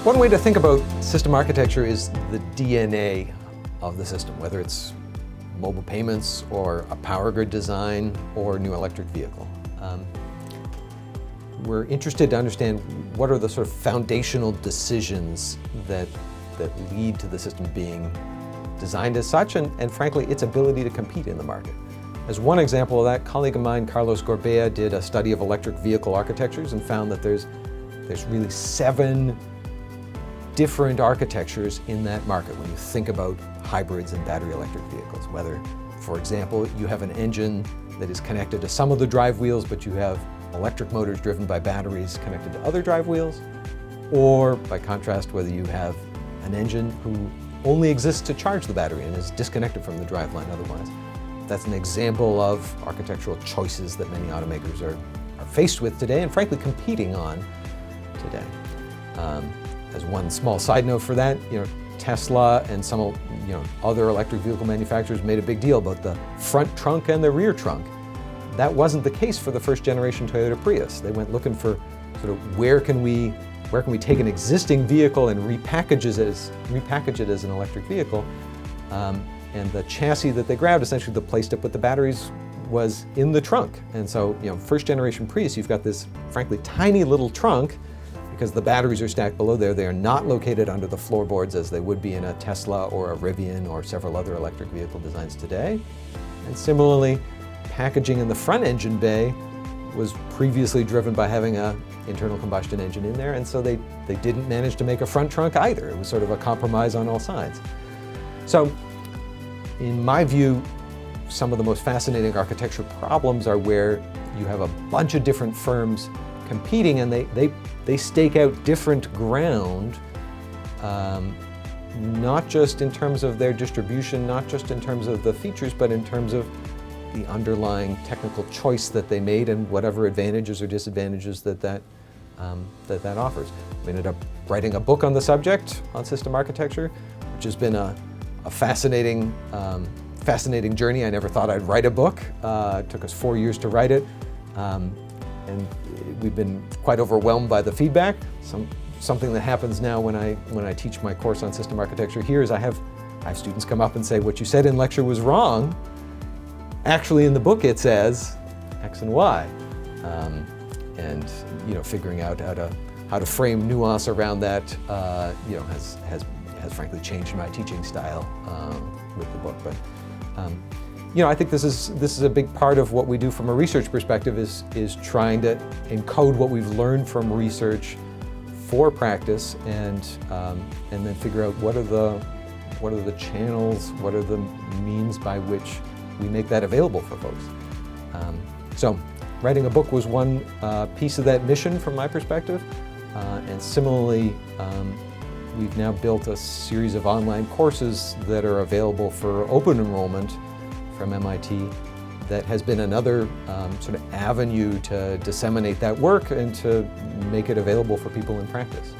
One way to think about system architecture is the DNA of the system, whether it's mobile payments or a power grid design or new electric vehicle. We're interested to understand what are the sort of foundational decisions that lead to the system being designed as such, and frankly, its ability to compete in the market. As one example of that, a colleague of mine, Carlos Gorbea, did a study of electric vehicle architectures and found that there's really 7 different architectures in that market when you think about hybrids and battery electric vehicles. Whether, for example, you have an engine that is connected to some of the drive wheels, but you have electric motors driven by batteries connected to other drive wheels, or by contrast, whether you have an engine who only exists to charge the battery and is disconnected from the driveline otherwise. That's an example of architectural choices that many automakers are faced with today and frankly competing on today. As one small side note for that, Tesla and some other electric vehicle manufacturers made a big deal about the front trunk and the rear trunk. That wasn't the case for the first generation Toyota Prius. They went looking for sort of where can we take an existing vehicle and repackage it as an electric vehicle. And the chassis that they grabbed, essentially the place to put the batteries, was in the trunk. And so, first generation Prius, you've got this frankly tiny little trunk because the batteries are stacked below there. They are not located under the floorboards as they would be in a Tesla or a Rivian or several other electric vehicle designs today. And similarly, packaging in the front engine bay was previously driven by having an internal combustion engine in there, and so they didn't manage to make a front trunk either. It was sort of a compromise on all sides. So, in my view, some of the most fascinating architecture problems are where you have a bunch of different firms competing and they stake out different ground, not just in terms of their distribution, not just in terms of the features, but in terms of the underlying technical choice that they made and whatever advantages or disadvantages that offers. I ended up writing a book on the subject, on system architecture, which has been a fascinating journey. I never thought I'd write a book. It took us 4 years to write it. And we've been quite overwhelmed by the feedback. Something that happens now when I teach my course on system architecture here is I have students come up and say, what you said in lecture was wrong. Actually, in the book it says X and Y. And figuring out how to frame nuance around that has frankly changed my teaching style with the book. But I think this is a big part of what we do from a research perspective is trying to encode what we've learned from research for practice and then figure out what are the channels, what are the means by which we make that available for folks. So writing a book was one piece of that mission from my perspective, and similarly we've now built a series of online courses that are available for open enrollment from MIT that has been another sort of avenue to disseminate that work and to make it available for people in practice.